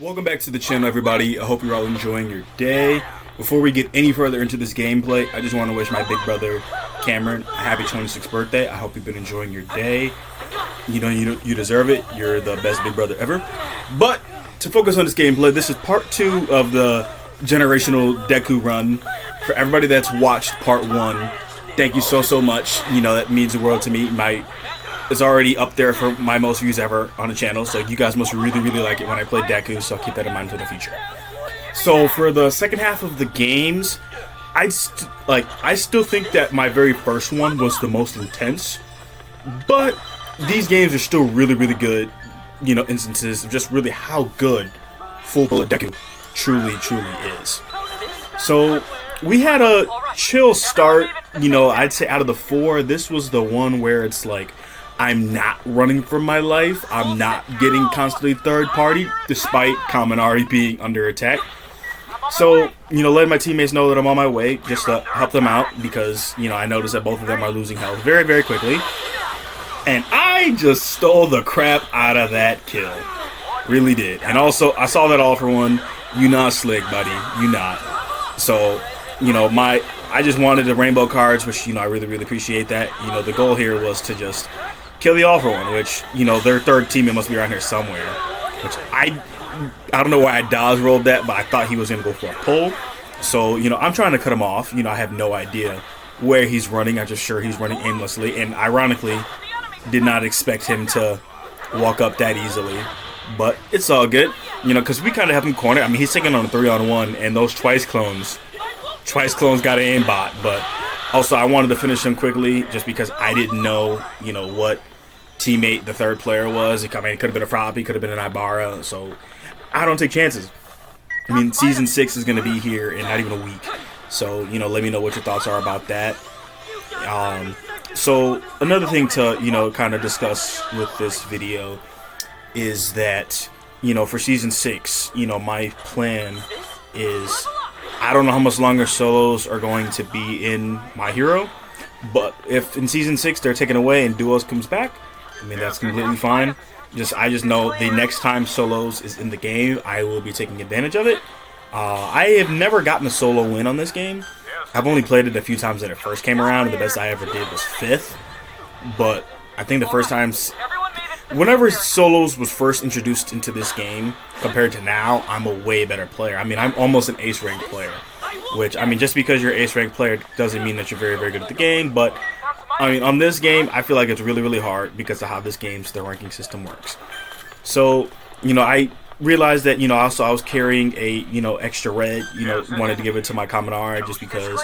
Welcome back to the channel, everybody. I hope you're all enjoying your day. Before we get any further into this gameplay, I just want to wish my big brother Cameron a happy 26th birthday. I hope you've been enjoying your day. You deserve it. You're the best big brother ever. But to focus on this gameplay, this is part 2 of the generational Deku run. For everybody that's watched part 1, thank you so much. That means the world to me. It's already up there for my most views ever on the channel, so you guys must really like it when I play Deku, so keep that in mind for the future. So for the second half of the games, I still think that my very first one was the most intense, but these games are still really good, instances of just really how good full Bullet Deku truly is. So we had a chill start, I'd say out of the 4, this was the one where it's like, I'm not running for my life. I'm not getting constantly third party, despite Kaminari being under attack. So, letting my teammates know that I'm on my way, just to help them out, because, I noticed that both of them are losing health very quickly. And I just stole the crap out of that kill. Really did. And also, I saw that all for one. You not slick, buddy. You not. So, I just wanted the rainbow cards, which, I really appreciate that. The goal here was to just kill the all for one, which, their third teammate must be around here somewhere. Which I don't know why I dodge rolled that, but I thought he was going to go for a pull. So, I'm trying to cut him off. I have no idea where he's running. I'm just sure he's running aimlessly. And ironically, did not expect him to walk up that easily. But it's all good, because we kind of have him cornered. I mean, he's taking on a 3-on-1, and those twice clones got an aimbot. But also, I wanted to finish him quickly just because I didn't know, what teammate the third player was. It could have been a Froppy, could have been an Ibarra, so I don't take chances. I mean, Season 6 is going to be here in not even a week, so, let me know what your thoughts are about that. So, another thing to, kind of discuss with this video is that, for Season 6, my plan is, I don't know how much longer solos are going to be in My Hero, but if in Season 6 they're taken away and duos comes back, I mean, that's completely fine. I just know the next time solos is in the game, I will be taking advantage of it. I have never gotten a solo win on this game. I've only played it a few times when it first came around, and the best I ever did was 5th. But I think the first times, whenever solos was first introduced into this game, compared to now, I'm a way better player. I mean, I'm almost an ace rank player. Which, I mean, just because you're an ace rank player doesn't mean that you're very good at the game, but I mean, on this game, I feel like it's really hard because of how the ranking system works. So, I realized that, also I was carrying a, extra red, wanted to give it to my Kaminari just because,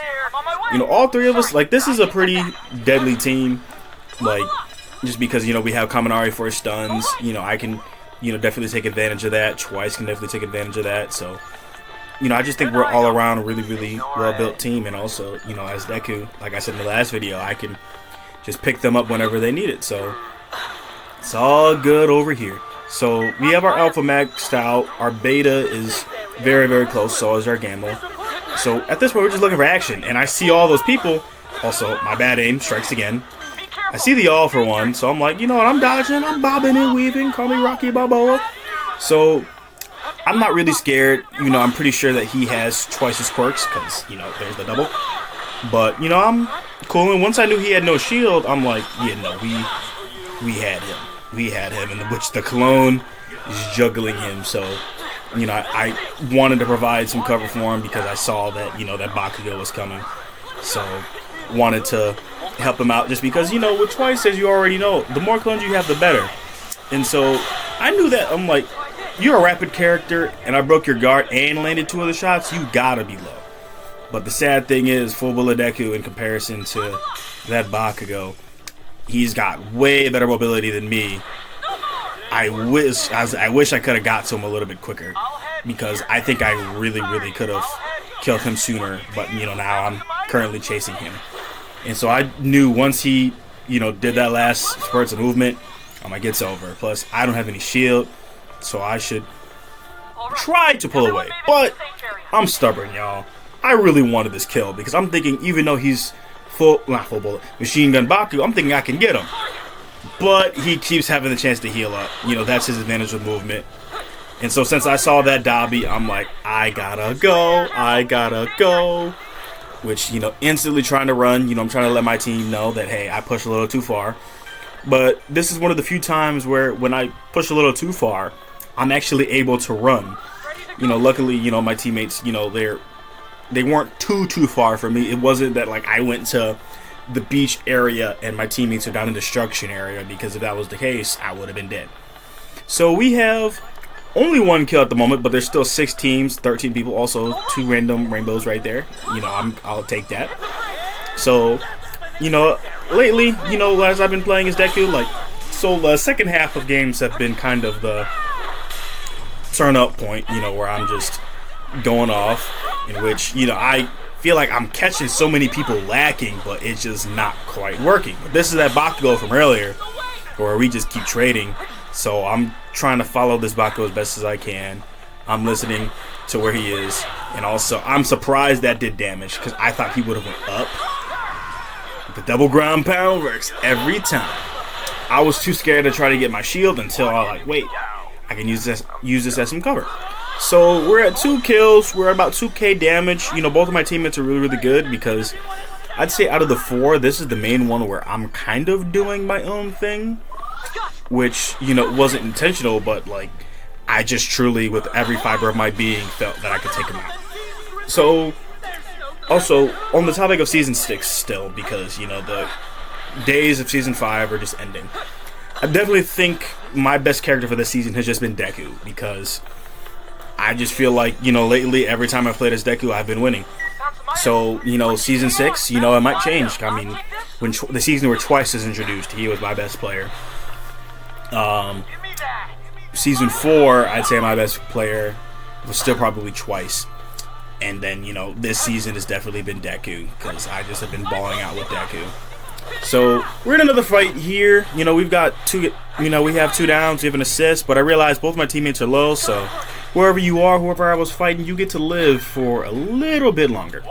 all three of us, this is a pretty deadly team, just because, we have Kaminari for his stuns, I can, definitely take advantage of that. Twice can definitely take advantage of that, so, I just think we're all around a really well-built team, and also, as Deku, like I said in the last video, I can just pick them up whenever they need it, so it's all good over here. So we have our alpha maxed out, our beta is very close, so is our gamma. So at this point we're just looking for action, and I see all those people. Also, my bad aim strikes again. I see the all for one, so I'm like, what, I'm dodging, I'm bobbing and weaving, call me Rocky Balboa. So I'm not really scared, I'm pretty sure that he has twice his quirks, because, there's the double. But, I'm cool, and once I knew he had no shield, I'm like, yeah, no, we had him. We had him, in which the clone is juggling him, so, I wanted to provide some cover for him because I saw that, that Bakugo was coming. So, wanted to help him out just because, with twice, as you already know, the more clones you have, the better. And so, I knew that, I'm like, you're a rapid character, and I broke your guard and landed 2 of the shots, you gotta be low. But the sad thing is, full Bullet Deku, in comparison to that Bakugo, he's got way better mobility than me. I wish I could have got to him a little bit quicker, because I think I really could have killed him sooner. But now I'm currently chasing him, and so I knew once he did that last spurts of movement, I'm like, it's over. Plus, I don't have any shield, so I should try to pull away. But I'm stubborn, y'all. I really wanted this kill because I'm thinking, even though he's not full bullet, machine gun Baku, I'm thinking I can get him. But he keeps having the chance to heal up. That's his advantage with movement. And so since I saw that Dobby, I'm like, I gotta go. Which, instantly trying to run. I'm trying to let my team know that, hey, I pushed a little too far. But this is one of the few times where when I push a little too far, I'm actually able to run. Luckily, my teammates, they weren't too far from me. It wasn't that like I went to the beach area and my teammates are down in the destruction area, because if that was the case, I would have been dead. So we have only one kill at the moment, but there's still 6 teams, 13 people, also 2 random rainbows right there. I'll take that. So, lately, as I've been playing as Deku, so the second half of games have been kind of the turn up point, where I'm just going off, in which, I feel like I'm catching so many people lacking, but it's just not quite working. But this is that Bakugo from earlier, where we just keep trading. So I'm trying to follow this Bakugo as best as I can. I'm listening to where he is, and also I'm surprised that did damage, because I thought he would have went up. The double ground pound works every time. I was too scared to try to get my shield until I was like, wait, I can use this as some cover. So we're at 2 kills. We're at about 2k damage. Both of my teammates are really good, because I'd say out of the 4, this is the main one where I'm kind of doing my own thing, which, wasn't intentional, but I just truly, with every fiber of my being, felt that I could take him out. So, also, on the topic of Season 6 still, because, the days of Season 5 are just ending, I definitely think my best character for this season has just been Deku, because I just feel like, lately, every time I've played as Deku, I've been winning. So, Season 6, it might change. I mean, when the season where Twice is introduced, he was my best player. Season 4, I'd say my best player was still probably Twice. And then, this season has definitely been Deku, because I just have been balling out with Deku. So, we're in another fight here. We've got 2, we have 2 downs, we have an assist, but I realized both my teammates are low, so wherever you are, whoever I was fighting, you get to live for a little bit longer.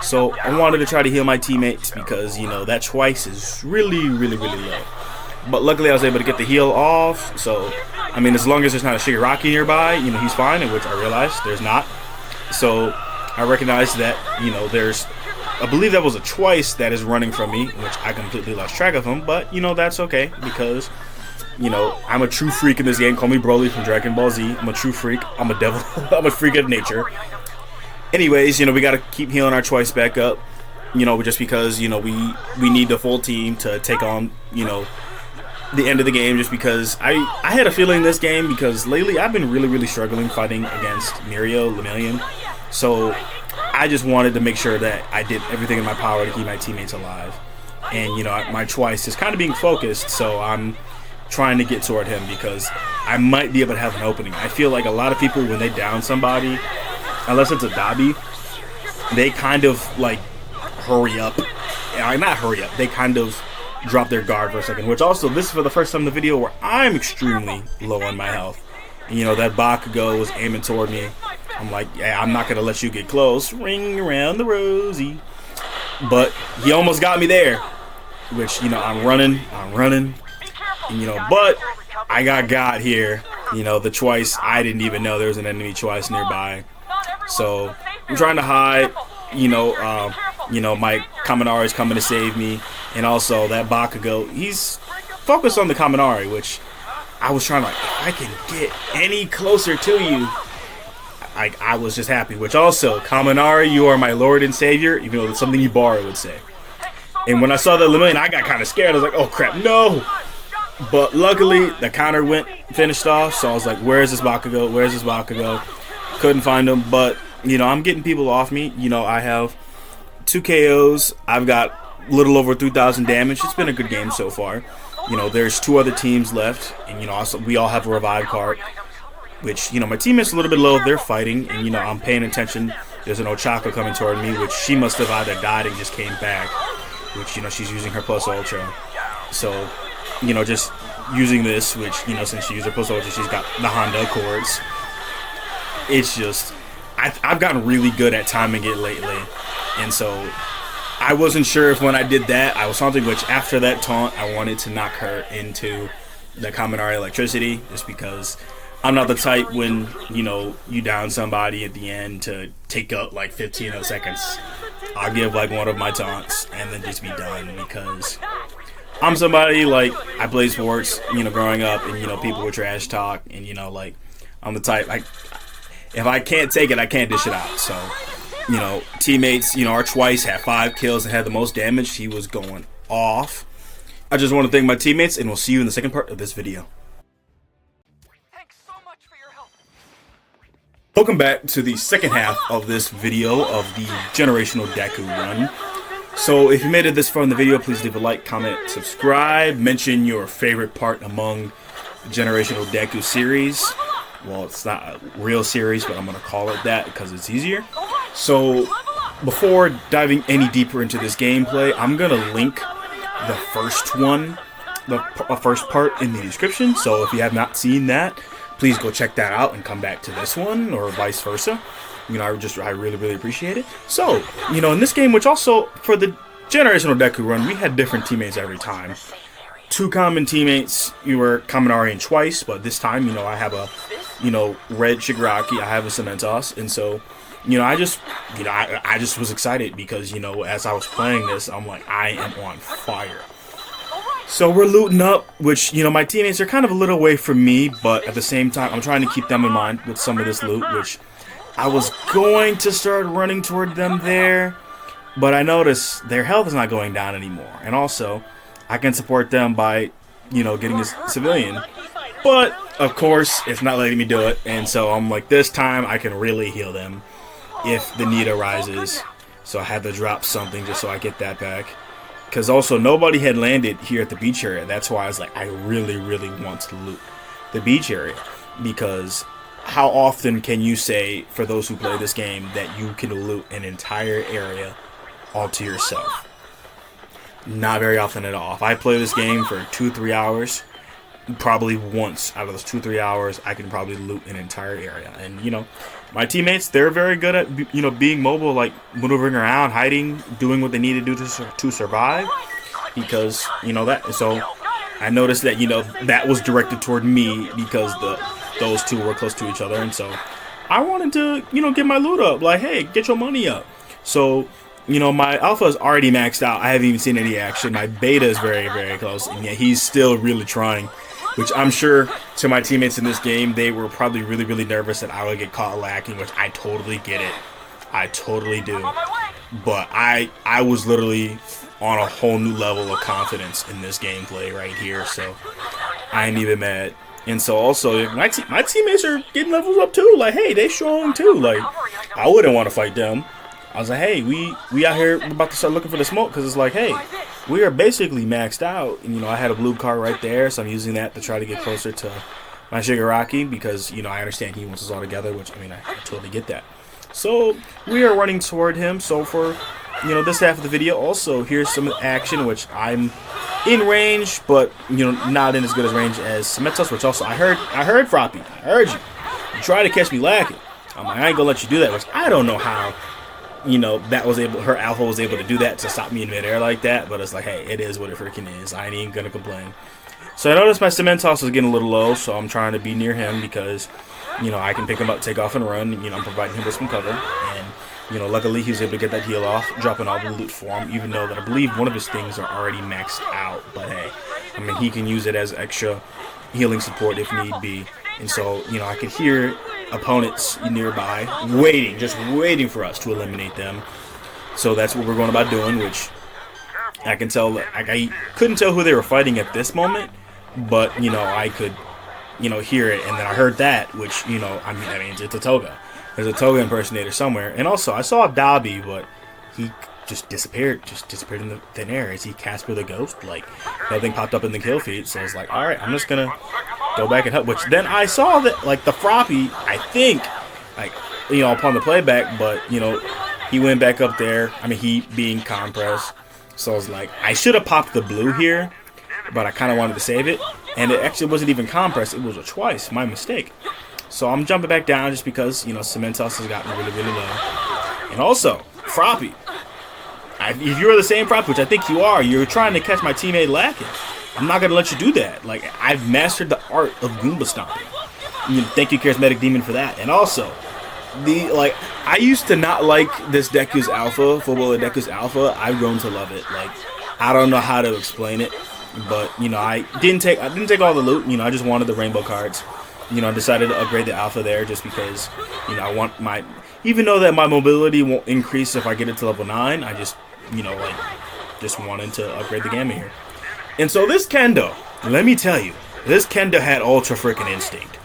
So, I wanted to try to heal my teammates, because, that Twice is really low. But luckily I was able to get the heal off, so, I mean, as long as there's not a Shigaraki nearby, he's fine, in which I realized there's not. So, I recognized that, there's, I believe that was a Twice that is running from me, which I completely lost track of him, but, that's okay, because, I'm a true freak in this game. Call me Broly from Dragon Ball Z. I'm a true freak. I'm a devil. I'm a freak of nature. Anyways, we gotta keep healing our Twice back up, just because, we need the full team to take on, the end of the game, just because I had a feeling this game, because lately I've been really struggling fighting against Mirio, Lemillion. So I just wanted to make sure that I did everything in my power to keep my teammates alive. And, my Twice is kind of being focused, so I'm trying to get toward him, because I might be able to have an opening. I feel like a lot of people, when they down somebody, unless it's a Dobby, they kind of, hurry up. Not hurry up, they kind of drop their guard for a second, which also, this is for the first time in the video where I'm extremely low on my health. And, that Bakugo was aiming toward me. I'm like, yeah, I'm not going to let you get close. Ring around the rosy. But he almost got me there, which, I'm running. And, but I got here. The Twice, I didn't even know there was an enemy Twice nearby. So I'm trying to hide. My Kaminari is coming to save me. And also that Bakugo, he's focused on the Kaminari, which I was trying to, if I can get any closer to you, I was just happy. Which also, Kaminari, you are my Lord and Savior, even though it's something Ibarra would say. And when I saw that Lemillion, I got kind of scared. I was like, oh crap, no! But luckily, the counter finished off, so I was like, where's this Bakugo? Couldn't find him, but, I'm getting people off me. I have 2 KOs. I've got a little over 3,000 damage. It's been a good game so far. There's 2 other teams left, and, also, we all have a revive card, which, my teammate's a little bit low. They're fighting, and, I'm paying attention. There's an Ochako coming toward me, which she must have either died and just came back, which, she's using her plus ultra. So, just using this, which, since she used her plus ultra, she's got the Honda Accords. It's just, I've gotten really good at timing it lately. And so, I wasn't sure if when I did that, I was something which, after that taunt, I wanted to knock her into the Kaminari electricity, just because I'm not the type when, you know, you down somebody at the end to take up like 15 seconds. I'll give like one of my taunts and then just be done, because I'm somebody, like, I played sports, you know, growing up, and, you know, people would trash talk, and, you know, like, I'm the type, like, if I can't take it, I can't dish it out. So, you know, teammates, you know, our Twice had 5 kills and had the most damage. He was going off. I just want to thank my teammates, and we'll see you in the second part of this video. Welcome back to the second half of this video of the Generational Deku run. So if you made it this far in the video, please leave a like, comment, subscribe, mention your favorite part among the Generational Deku series. Well, it's not a real series, but I'm going to call it that because it's easier. So before diving any deeper into this gameplay, I'm going to link the first one, the first part in the description. So if you have not seen that, please go check that out and come back to this one, or vice versa. You know, I really, really appreciate it. So, you know, in this game, which also, for the Generational Deku run, we had different teammates every time. 2 common teammates, you were Kaminari and Twice, but this time, you know, I have a, you know, red Shigaraki, I have a Cementos, and so, you know, I just was excited because, you know, as I was playing this, I'm like, I am on fire. So we're looting up, which, you know, my teammates are kind of a little away from me, but at the same time, I'm trying to keep them in mind with some of this loot, which I was going to start running toward them there, but I noticed their health is not going down anymore. And also, I can support them by, you know, getting a civilian. But, of course, it's not letting me do it, and so I'm like, this time I can really heal them if the need arises. So I had to drop something just so I get that back. Because also, nobody had landed here at the beach area. That's why I was like, I really, really want to loot the beach area. Because how often can you say, for those who play this game, that you can loot an entire area all to yourself? Not very often at all. If I play this game for 2-3 hours, probably once out of those 2-3 hours, I can probably loot an entire area. And, you know, my teammates, they're very good at, you know, being mobile, like maneuvering around, hiding, doing what they need to do to survive. Because, you know, that, so I noticed that, you know, that was directed toward me because those two were close to each other. And so I wanted to, you know, get my loot up. Like, hey, get your money up. So, you know, my alpha is already maxed out. I haven't even seen any action. My beta is very, very close. And yet he's still really trying. Which I'm sure to my teammates in this game, they were probably really, really nervous that I would get caught lacking, which I totally get it. I totally do. But I was literally on a whole new level of confidence in this gameplay right here, so I ain't even mad. And so also, my teammates are getting levels up too. Like, hey, they strong too. Like, I wouldn't want to fight them. I was like, hey, we out here about to start looking for the smoke, because it's like, hey, we are basically maxed out. And, you know, I had a blue card right there, so I'm using that to try to get closer to my Shigaraki, because, you know, I understand he wants us all together, which, I mean, I totally get that. So we are running toward him. So for, you know, this half of the video, also here's some action, which I'm in range, but, you know, not in as good as range as Cementos, which also I heard Froppy, I heard you. You try to catch me lacking. I'm like, I ain't gonna let you do that, which I don't know how. You know, her alpha was able to do that to stop me in midair like that, but it's like, hey, it is what it freaking is. I ain't even gonna complain. So I noticed my Cementos is getting a little low, so I'm trying to be near him because, you know, I can pick him up, take off, and run. You know, I'm providing him with some cover, and, you know, luckily he was able to get that heal off, dropping all the loot for him, even though that I believe one of his things are already maxed out. But hey, I mean, he can use it as extra healing support if need be. And so, you know, I could hear opponents nearby just waiting for us to eliminate them. So that's what we're going about doing, which I can tell. I couldn't tell who they were fighting at this moment, but, you know, I could, you know, hear it. And then I heard that, which, you know, I mean, it's a Toga. There's a Toga impersonator somewhere. And also, I saw Dabi, but he just disappeared in the thin air. Is he Casper the Ghost? Like, nothing popped up in the kill feed. So I was like, all right, I'm just gonna go back and help. Which then I saw that, like, the Froppy, I think, like, you know, upon the playback, but, you know, he went back up there. I mean, he being compressed. So I was like, I should have popped the blue here, but I kind of wanted to save it. And it actually wasn't even compressed. It was a Twice. My mistake. So I'm jumping back down just because, you know, Cementos has gotten really, really low. And also, Froppy. If you're the same Froppy, which I think you are, you're trying to catch my teammate lacking. I'm not going to let you do that. Like, I've mastered the art of Goomba stomping. thank you, Charismatic Demon, for that. And also, I used to not like this Deku's Alpha, Full Bullet Deku's Alpha. I've grown to love it. Like, I don't know how to explain it, but I didn't take all the loot. I just wanted the rainbow cards. I decided to upgrade the Alpha there just because, I want even though that my mobility won't increase if I get it to level 9, I just, just wanted to upgrade the Gamma here. And so this Kendo, let me tell you, this Kendo had Ultra freaking Instinct.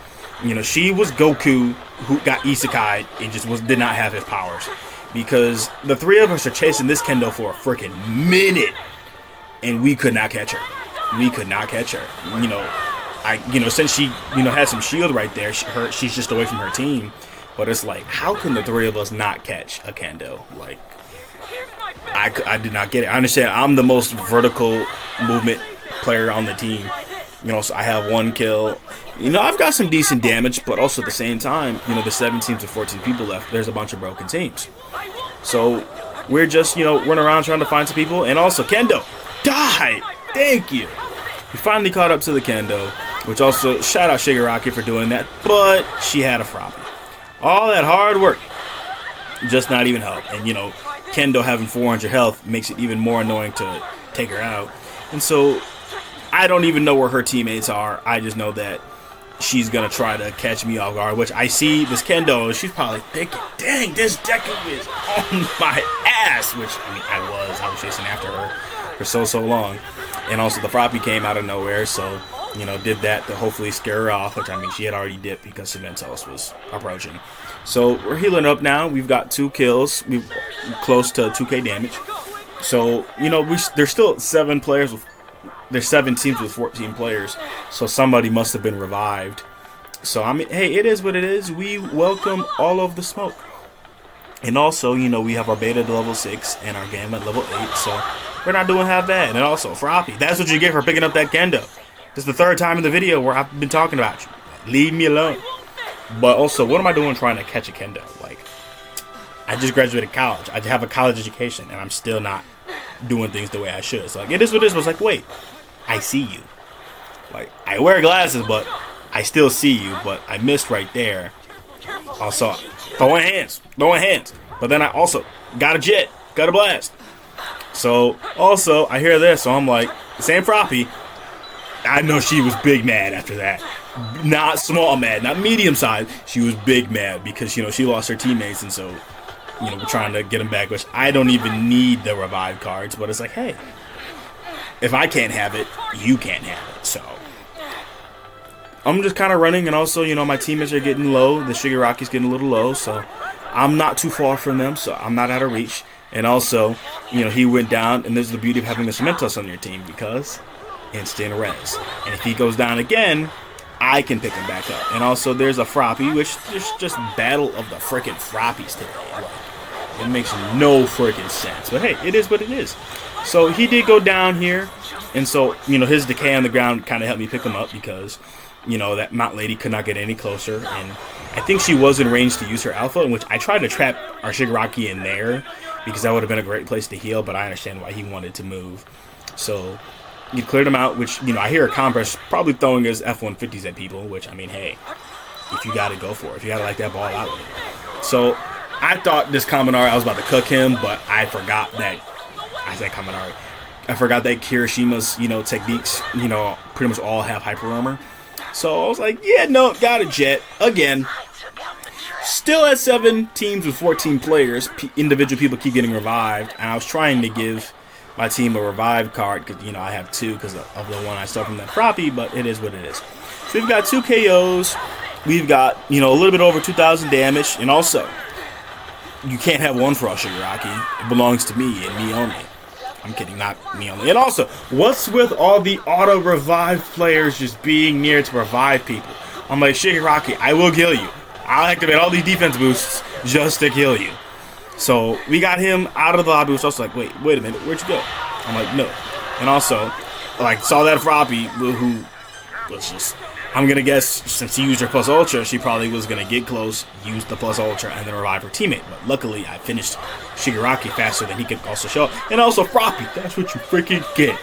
She was Goku who got isekai and just did not have his powers. Because the three of us are chasing this Kendo for a freaking minute, and we could not catch her. We could not catch her. Since she, had some shield right there, she's just away from her team. But it's like, how can the three of us not catch a Kendo? Like, I did not get it. I understand I'm the most vertical movement player on the team. So I have 1 kill. I've got some decent damage, but also at the same time, the 7 teams with 14 people left, there's a bunch of broken teams. So we're just, running around trying to find some people. And also, Kendo, die! Thank you! We finally caught up to the Kendo, which also, shout out Shigaraki for doing that, but she had a Froppy. All that hard work, just not even help. And, Kendo having 400 health makes it even more annoying to take her out. And so, I don't even know where her teammates are. I just know that she's going to try to catch me off guard, which I see this Kendo, she's probably thinking, dang, this Deku is on my ass, which, I was chasing after her for so long. And also the Froppy came out of nowhere, so, did that to hopefully scare her off, which, she had already dipped because Cementos was approaching. So, we're healing up now. We've got 2 kills. We're close to 2k damage. So, there's still 7 players with... There's 7 teams with 14 players, so somebody must have been revived. So, hey, it is what it is. We welcome all of the smoke. And also, we have our beta to level 6 and our gamma at level 8, so we're not doing half bad. And also, Froppy, that's what you get for picking up that Kendo. This is the 3rd time in the video where I've been talking about you. Leave me alone. But also, what am I doing trying to catch a Kendo? Like, I just graduated college. I have a college education, and I'm still not doing things the way I should. So, it is what it is. But it's like, wait, I see you. Like, I wear glasses, but I still see you. But I missed right there. Also, throwing hands. But then I also got a jet, got a blast. So, also, I hear this, so I'm like, same Froppy. I know she was big mad after that. Not small mad, not medium size. She was big mad because, she lost her teammates, and so, we're trying to get them back, which I don't even need the revive cards, but it's like, hey, if I can't have it, you can't have it, so. I'm just kind of running, and also, my teammates are getting low. The Shigaraki's getting a little low, so I'm not too far from them, so I'm not out of reach. And also, he went down, and this is the beauty of having the Cementos on your team, because instant res. And if he goes down again, I can pick him back up. And also, there's a Froppy, which there's just battle of the frickin' Frappies today. Like, it makes no frickin' sense. But hey, it is what it is. So he did go down here, and so, his decay on the ground kind of helped me pick him up because, that Mount Lady could not get any closer, and I think she was in range to use her Alpha, in which I tried to trap our Shigaraki in there, because that would have been a great place to heal, but I understand why he wanted to move. So, you cleared him out, which, I hear a Compress probably throwing his F-150s at people, which, hey, if you gotta go for it, if you gotta like that ball out with it. So, I thought this Kaminari, I was about to cook him, but I forgot that, I forgot that Kirishima's, techniques, pretty much all have hyper armor. So I was like, yeah, no, got a jet again. Still at 7 teams with 14 players. Individual people keep getting revived, and I was trying to give my team a revive card because I have 2 because of the one I stole from that Froppy, but it is what it is. So we've got 2 KOs. We've got a little bit over 2,000 damage, and also you can't have one for all Shigaraki. It belongs to me and me only. I'm kidding, not me only. And also, what's with all the auto-revive players just being near to revive people? I'm like, Shigaraki, I will kill you. I'll activate all these defense boosts just to kill you. So, we got him out of the lobby, which I was like, wait a minute, where'd you go? I'm like, no. And also, saw that Froppy, who was just... I'm going to guess, since she used her plus ultra, she probably was going to get close, use the plus ultra, and then revive her teammate. But luckily, I finished Shigaraki faster than he could also show up. And also, Froppy, that's what you freaking get.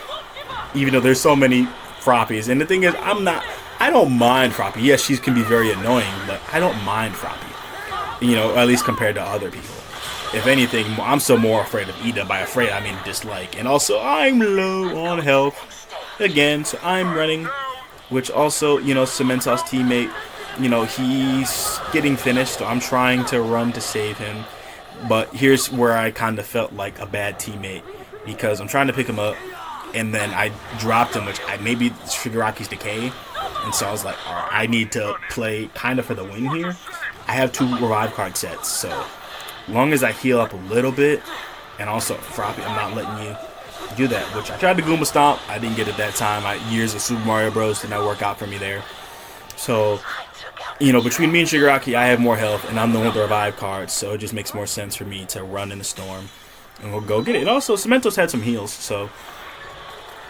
Even though there's so many Frappies. And the thing is, I'm not I don't mind Froppy. Yes, she can be very annoying, but I don't mind Froppy. You know, at least compared to other people. If anything, I'm still more afraid of Ida. By afraid, I mean dislike. And also, I'm low on health again, so I'm running. Which also, you know, Cementos' teammate, you know, he's getting finished, so I'm trying to run to save him. But here's where I kind of felt like a bad teammate, because I'm trying to pick him up, and then I dropped him, which maybe Shigaraki's decay. And so I was like, all right, I need to play kind of for the win here. I have 2 revive card sets, so long as I heal up a little bit, and also Froppy, I'm not letting you do that, which I tried to Goomba Stomp. I didn't get it that time. Years of Super Mario Bros. Did not work out for me there. So, you know, between me and Shigaraki, I have more health, and I'm the one with the revive cards, so it just makes more sense for me to run in the storm, and we'll go get it. And also, Cementos had some heals, so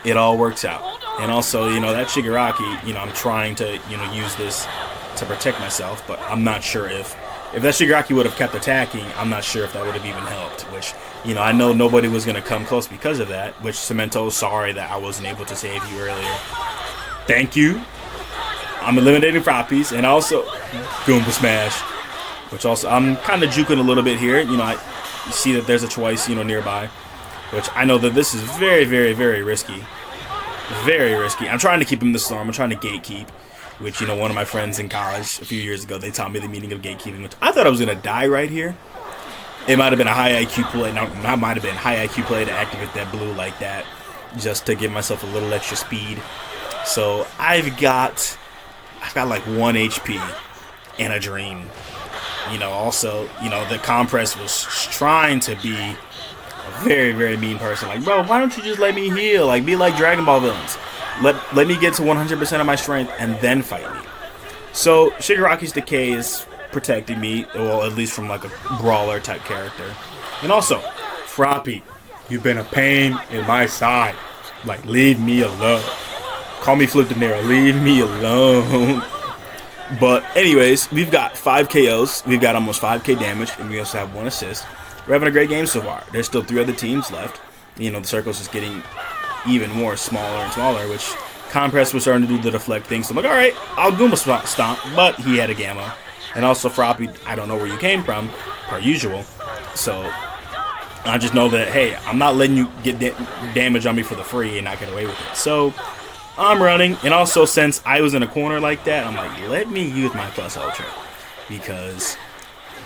it all works out. And also, you know, that Shigaraki, you know, I'm trying to, you know, use this to protect myself, but I'm not sure if that Shigaraki would have kept attacking, I'm not sure if that would have even helped, which, you know, I know nobody was going to come close because of that, which Cemento, sorry that I wasn't able to save you earlier. Thank you. I'm eliminating Frappies, and also Goomba Smash, which also, I'm kind of juking a little bit here. You know, I see that there's a choice, you know, nearby, which I know that this is very, very, very risky. Very risky. I'm trying to keep him in the storm. I'm trying to gatekeep. Which, you know, one of my friends in college a few years ago, they taught me the meaning of gatekeeping, which I thought I was going to die right here. It might have been a high IQ play. No, that might have been high IQ play to activate that blue like that, just to give myself a little extra speed. So I've got like 1 HP and a dream. You know, also, you know, the Compress was trying to be a very, very mean person. Like, bro, why don't you just let me heal? Like, be like Dragon Ball villains. Let me get to 100% of my strength and then fight me. So Shigaraki's decay is protecting me, well, at least from like a brawler type character. And also, Froppy, you've been a pain in my side. Like, leave me alone. Call me Flip De Niro. Leave me alone. But anyways, we've got 5 KOs. We've got almost 5k damage, and we also have 1 assist. We're having a great game so far. There's still 3 other teams left. You know, the circle's just getting even more smaller and smaller, which Compress was starting to do the deflect thing. So I'm like, all right, I'll Goomba Stomp, but he had a Gamma. And also Froppy, I don't know where you came from, per usual. So I just know that, hey, I'm not letting you get damage on me for the free and not get away with it. So I'm running, and also since I was in a corner like that, I'm like, let me use my Plus Ultra. Because,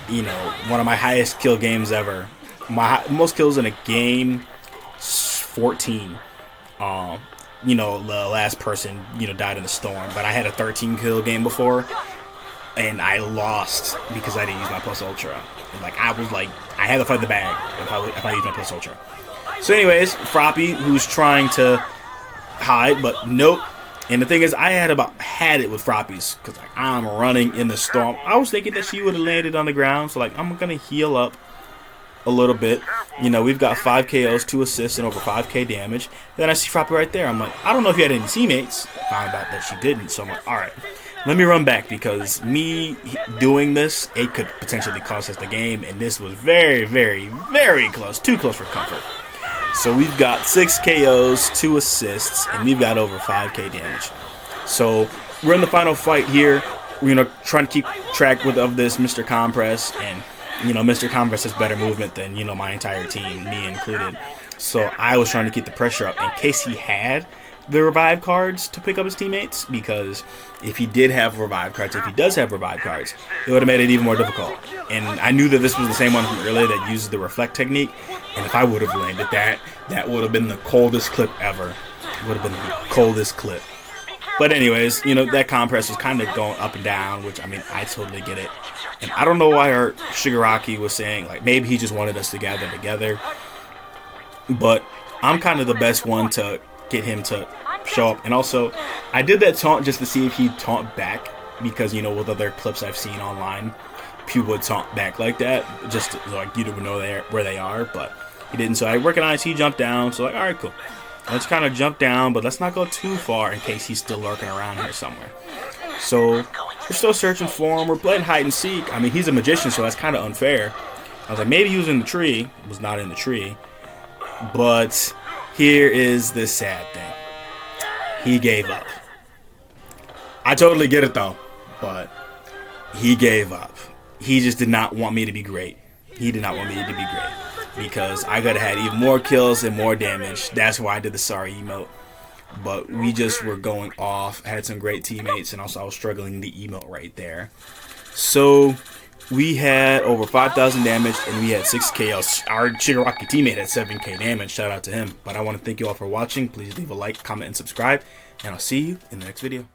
you know, one of my highest kill games ever, my most kills in a game, 14. You know, the last person, you know, died in the storm, but I had a 13 kill game before, and I lost because I didn't use my Plus Ultra. And like, I was like, I had to fight the bag if I used my Plus Ultra. So anyways, Froppy, who's trying to hide, but nope. And the thing is, I had it with Froppies, because like, I'm running in the storm. I was thinking that she would have landed on the ground, so like, I'm gonna heal up a little bit. You know, we've got 5 KOs, 2 assists, and over 5k damage. Then I see Froppy right there. I'm like, I don't know if you had any teammates. Found out that she didn't, so I'm like, alright, let me run back, because me doing this, it could potentially cost us the game, and this was very, very, very close. Too close for comfort. So we've got 6 KOs, 2 assists, and we've got over 5k damage. So we're in the final fight here. We're going to try to keep track of this Mr. Compress, and you know, Mr. Compress has better movement than, you know, my entire team, me included. So I was trying to keep the pressure up in case he had the revive cards to pick up his teammates, because if he did have revive cards, if he does have revive cards, it would have made it even more difficult. And I knew that this was the same one from earlier that uses the reflect technique, and if I would have landed that, that would have been the coldest clip ever. It would have been the coldest clip. But anyways, you know, that Compress was kind of going up and down, which, I mean, I totally get it. And I don't know why our Shigaraki was saying, like, maybe he just wanted us to gather together. But I'm kind of the best one to get him to show up. And also, I did that taunt just to see if he'd taunt back, because, you know, with other clips I've seen online, people would taunt back like that, just to, like, you don't know where they are, but he didn't. So I recognized he jumped down, so like, alright, cool. Let's kind of jump down, but let's not go too far in case he's still lurking around here somewhere. So we're still searching for him. We're playing hide and seek. I mean, he's a magician, so that's kind of unfair. I was like, maybe he was in the tree. Was not in the tree. But here is the sad thing. He gave up. I totally get it though, but he gave up. He just did not want me to be great. He did not want me to be great because I could have had even more kills and more damage. That's why I did the sorry emote. But we just were going off. I had some great teammates, and also I was struggling the emote right there. So we had over 5,000 damage, and we had 6 KOs. Our Shigaraki teammate had 7k damage. Shout out to him. But I want to thank you all for watching. Please leave a like, comment, and subscribe. And I'll see you in the next video.